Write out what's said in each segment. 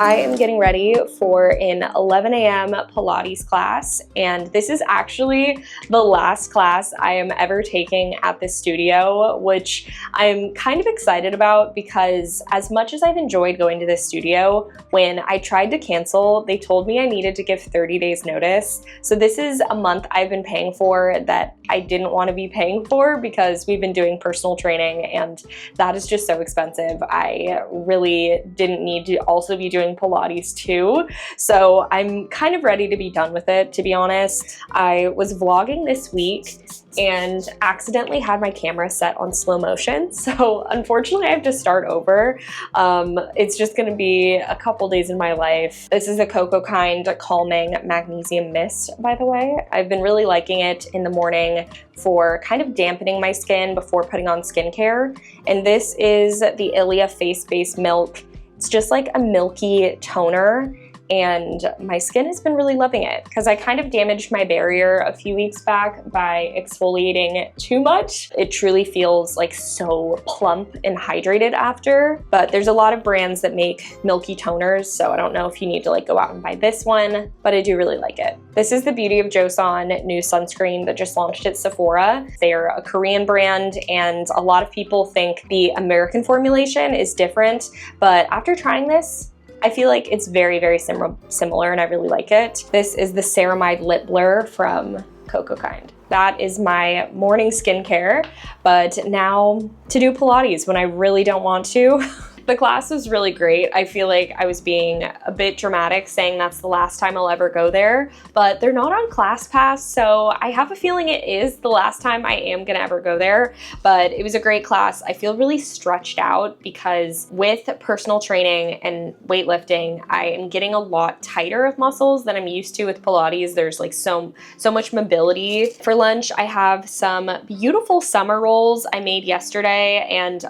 I am getting ready for an 11 a.m. Pilates class, and this is actually the last class I am ever taking at this studio, which I'm kind of excited about because as much as I've enjoyed going to this studio, when I tried to cancel, they told me I needed to give 30 days notice. So this is a month I've been paying for that I didn't want to be paying for because we've been doing personal training, and that is just so expensive. I really didn't need to also be doing Pilates too. So I'm kind of ready to be done with it, to be honest. I was vlogging this week and accidentally had my camera set on slow motion. So unfortunately I have to start over. It's just gonna be a couple days in my life. This is a Cocoa Kind Calming Magnesium Mist, by the way. I've been really liking it in the morning for kind of dampening my skin before putting on skincare. And this is the Ilia Face Base Milk. It's just like a milky toner, and my skin has been really loving it because I kind of damaged my barrier a few weeks back by exfoliating too much. It truly feels like so plump and hydrated after, but there's a lot of brands that make milky toners, so I don't know if you need to like go out and buy this one, but I do really like it. This is the Beauty of Joseon new sunscreen that just launched at Sephora. They're a Korean brand, and a lot of people think the American formulation is different, but after trying this, I feel like it's very, very similar, and I really like it. This is the Ceramide Lip Blur from Cocoa Kind. That is my morning skincare, but now to do Pilates when I really don't want to. The class was really great. I feel like I was being a bit dramatic saying that's the last time I'll ever go there, but they're not on ClassPass, so I have a feeling it is the last time I am gonna ever go there, but it was a great class. I feel really stretched out because with personal training and weightlifting, I am getting a lot tighter of muscles than I'm used to with Pilates. There's like so much mobility. For lunch, I have some beautiful summer rolls I made yesterday and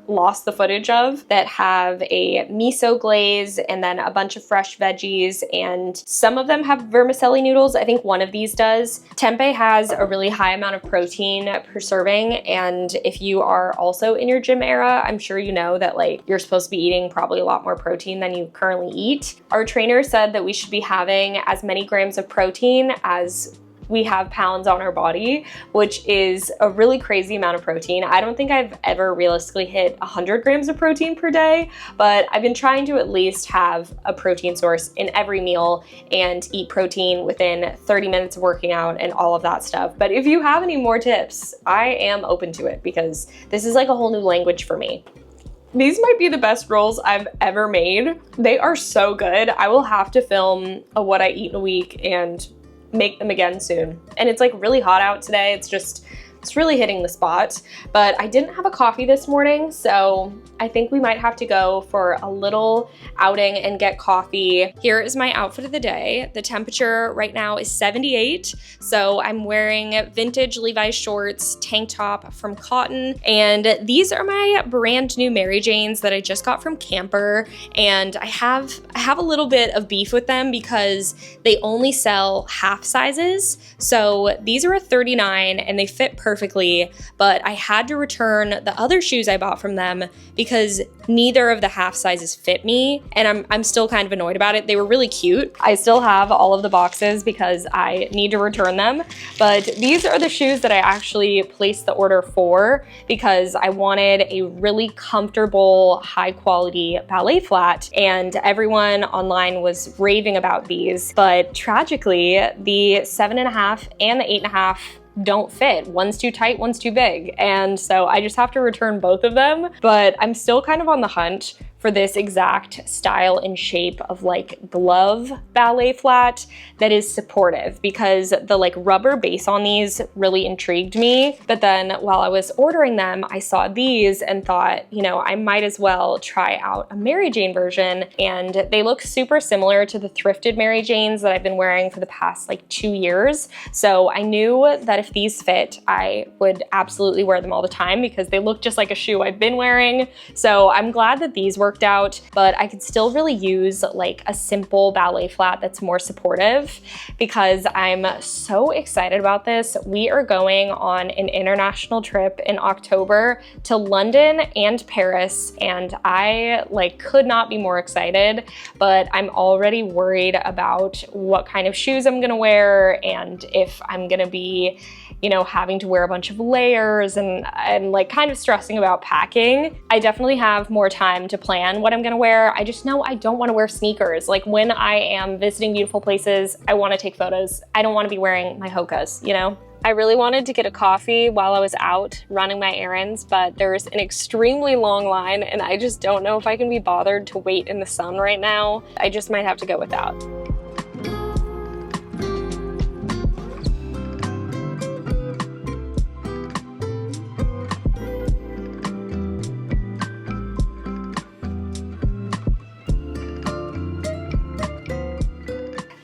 lost the footage of that have a miso glaze and then a bunch of fresh veggies, and some of them have vermicelli noodles. I think one of these does. Tempeh has a really high amount of protein per serving, and if you are also in your gym era, I'm sure you know that like you're supposed to be eating probably a lot more protein than you currently eat. Our trainer said that we should be having as many grams of protein as we have pounds on our body, which is a really crazy amount of protein. I don't think I've ever realistically hit 100 grams of protein per day, but I've been trying to at least have a protein source in every meal and eat protein within 30 minutes of working out and all of that stuff. But if you have any more tips, I am open to it because this is like a whole new language for me. These might be the best rolls I've ever made. They are so good. I will have to film a what I eat in a week and make them again soon. And it's like really hot out today. It's really hitting the spot, but I didn't have a coffee this morning, so I think we might have to go for a little outing and get coffee. Here is my outfit of the day. The temperature right now is 78, so I'm wearing vintage Levi's shorts, tank top from Cotton, and these are my brand new Mary Janes that I just got from Camper, and I have a little bit of beef with them because they only sell half sizes. So these are a 39 and they fit perfectly, but I had to return the other shoes I bought from them because neither of the half sizes fit me, and I'm still kind of annoyed about it. They were really cute. I still have all of the boxes because I need to return them, but these are the shoes that I actually placed the order for because I wanted a really comfortable, high quality ballet flat, and everyone online was raving about these, but tragically the 7.5 and the 8.5 don't fit. One's too tight, one's too big. And so I just have to return both of them, but I'm still kind of on the hunt for this exact style and shape of like glove ballet flat that is supportive, because the like rubber base on these really intrigued me. But then while I was ordering them, I saw these and thought, you know, I might as well try out a Mary Jane version. And they look super similar to the thrifted Mary Janes that I've been wearing for the past like 2 years. So I knew that if these fit, I would absolutely wear them all the time because they look just like a shoe I've been wearing. So I'm glad that these work worked out, but I could still really use like a simple ballet flat that's more supportive because I'm so excited about this. We are going on an international trip in October to London and Paris, and I like could not be more excited, but I'm already worried about what kind of shoes I'm gonna wear and if I'm gonna be, you know, having to wear a bunch of layers and like kind of stressing about packing. I definitely have more time to plan what I'm gonna wear. I just know I don't wanna wear sneakers. Like when I am visiting beautiful places, I wanna take photos. I don't wanna be wearing my Hokas, you know? I really wanted to get a coffee while I was out running my errands, but there's an extremely long line and I just don't know if I can be bothered to wait in the sun right now. I just might have to go without.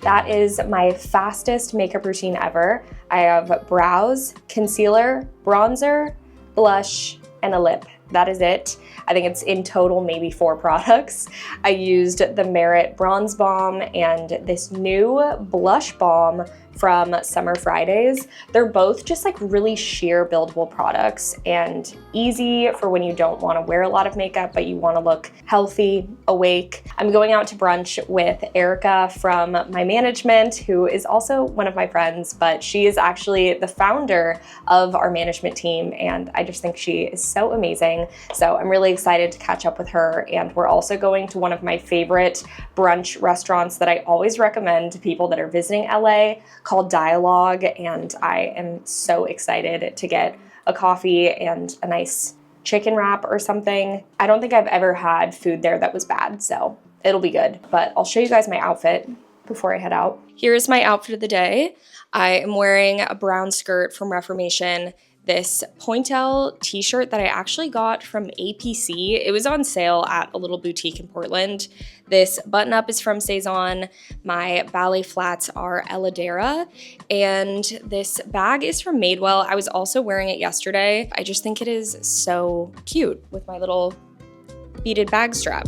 That is my fastest makeup routine ever. I have brows, concealer, bronzer, blush, and a lip. That is it. I think it's in total maybe 4 products. I used the Merit Bronze Balm and this new blush balm from Summer Fridays. They're both just like really sheer buildable products and easy for when you don't want to wear a lot of makeup but you want to look healthy, awake. I'm going out to brunch with Erica from my management, who is also one of my friends, but she is actually the founder of our management team and I just think she is so amazing. So I'm really excited to catch up with her, and we're also going to one of my favorite brunch restaurants that I always recommend to people that are visiting LA called Dialogue, and I am so excited to get a coffee and a nice chicken wrap or something. I don't think I've ever had food there that was bad, so it'll be good. But I'll show you guys my outfit before I head out. Here's my outfit of the day. I am wearing a brown skirt from Reformation, this pointel t-shirt that I actually got from APC. It was on sale at a little boutique in Portland. This button-up is from Saison. My ballet flats are Eladera, and this bag is from Madewell. I was also wearing it yesterday. I just think it is so cute with my little beaded bag strap.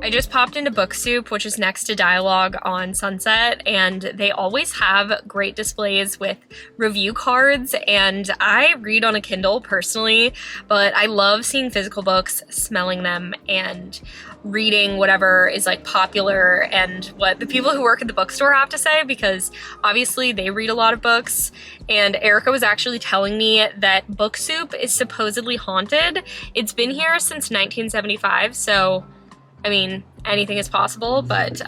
I just popped into Book Soup, which is next to Dialogue on Sunset, and they always have great displays with review cards, and I read on a Kindle personally, but I love seeing physical books, smelling them, and reading whatever is like popular and what the people who work at the bookstore have to say, because obviously they read a lot of books. And Erica was actually telling me that Book Soup is supposedly haunted. It's been here since 1975, so I mean, anything is possible, but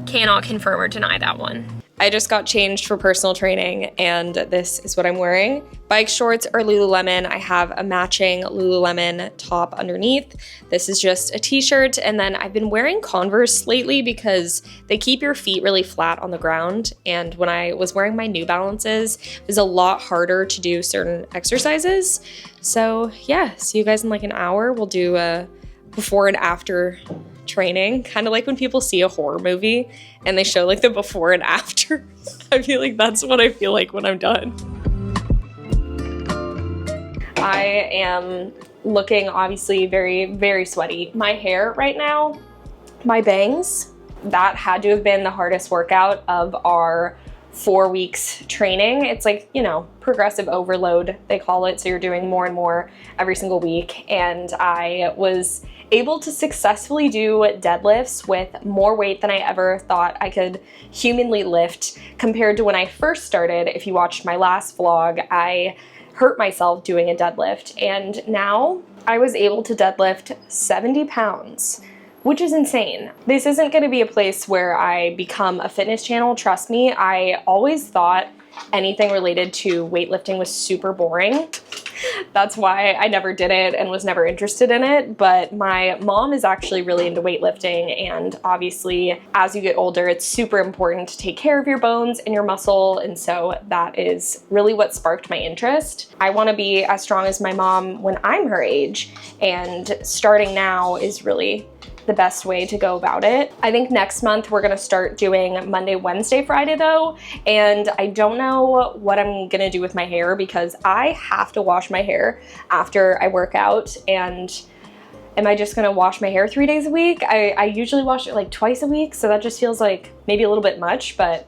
cannot confirm or deny that one. I just got changed for personal training, and this is what I'm wearing. Bike shorts are Lululemon. I have a matching Lululemon top underneath. This is just a t-shirt, and then I've been wearing Converse lately because they keep your feet really flat on the ground, and when I was wearing my New Balances, it was a lot harder to do certain exercises. So yeah, see you guys in like an hour. We'll do a before and after training, kind of like when people see a horror movie and they show like the before and after. I feel like that's what I feel like when I'm done. I am looking obviously very, very sweaty. My hair right now, my bangs, that had to have been the hardest workout of our 4 weeks training. It's like, you know, progressive overload, they call it. So you're doing more and more every single week. And I was able to successfully do deadlifts with more weight than I ever thought I could humanly lift compared to when I first started. If you watched my last vlog, I hurt myself doing a deadlift, and now I was able to deadlift 70 pounds, which is insane. This isn't gonna be a place where I become a fitness channel, trust me. I always thought anything related to weightlifting was super boring. That's why I never did it and was never interested in it. But my mom is actually really into weightlifting, and obviously as you get older, it's super important to take care of your bones and your muscle, and so that is really what sparked my interest. I want to be as strong as my mom when I'm her age, and starting now is really the best way to go about it. I think next month we're gonna start doing Monday, Wednesday, Friday though, and I don't know what I'm gonna do with my hair because I have to wash my hair after I work out. And am I just gonna wash my hair 3 days a week? I usually wash it like twice a week, so that just feels like maybe a little bit much, but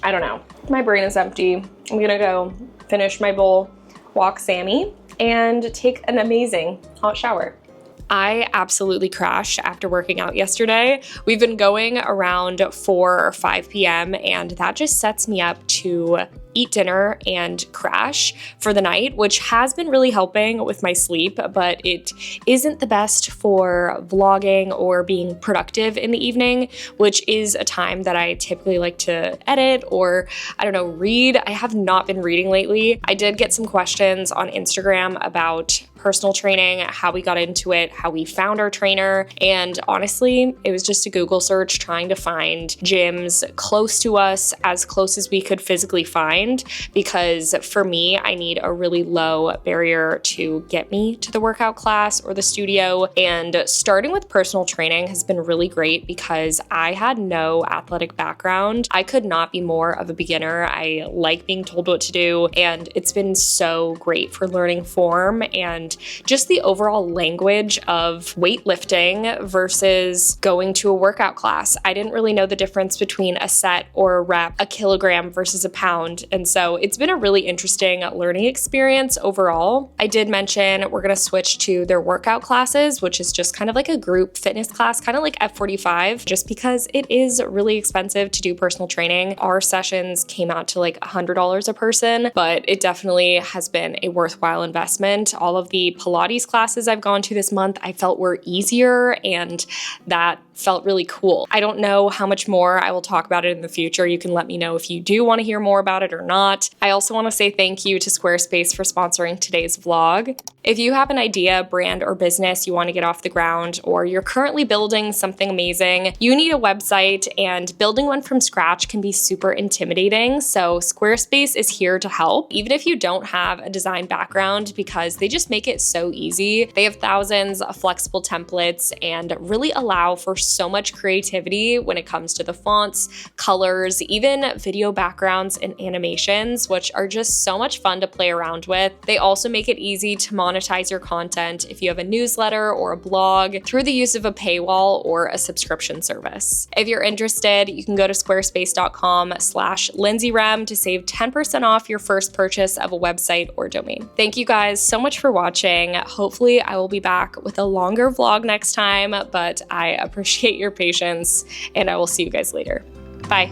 I don't know. My brain is empty. I'm gonna go finish my bowl, walk Sammy, and take an amazing hot shower. I absolutely crashed after working out yesterday. We've been going around 4 or 5 p.m. and that just sets me up to eat dinner and crash for the night, which has been really helping with my sleep, but it isn't the best for vlogging or being productive in the evening, which is a time that I typically like to edit or, I don't know, read. I have not been reading lately. I did get some questions on Instagram about personal training, how we got into it, how we found our trainer, and honestly, it was just a Google search trying to find gyms close to us, as close as we could physically find, because for me, I need a really low barrier to get me to the workout class or the studio, and starting with personal training has been really great because I had no athletic background. I could not be more of a beginner. I like being told what to do, and it's been so great for learning form and just the overall language of weightlifting versus going to a workout class. I didn't really know the difference between a set or a rep, a kilogram versus a pound. And so it's been a really interesting learning experience overall. I did mention we're gonna switch to their workout classes, which is just kind of like a group fitness class, kind of like F45, just because it is really expensive to do personal training. Our sessions came out to like $100 a person, but it definitely has been a worthwhile investment. All of the Pilates classes I've gone to this month, I felt were easier, and that felt really cool. I don't know how much more I will talk about it in the future. You can let me know if you do want to hear more about it or not. I also want to say thank you to Squarespace for sponsoring today's vlog. If you have an idea, brand, or business you want to get off the ground, or you're currently building something amazing, you need a website, and building one from scratch can be super intimidating. So Squarespace is here to help, even if you don't have a design background, because they just make it so easy. They have thousands of flexible templates and really allow for so much creativity when it comes to the fonts, colors, even video backgrounds and animations, which are just so much fun to play around with. They also make it easy to monetize your content if you have a newsletter or a blog through the use of a paywall or a subscription service. If you're interested, you can go to squarespace.com/lindseyrem to save 10% off your first purchase of a website or domain. Thank you guys so much for watching. Hopefully I will be back with a longer vlog next time, but I appreciate your patience, and I will see you guys later. Bye.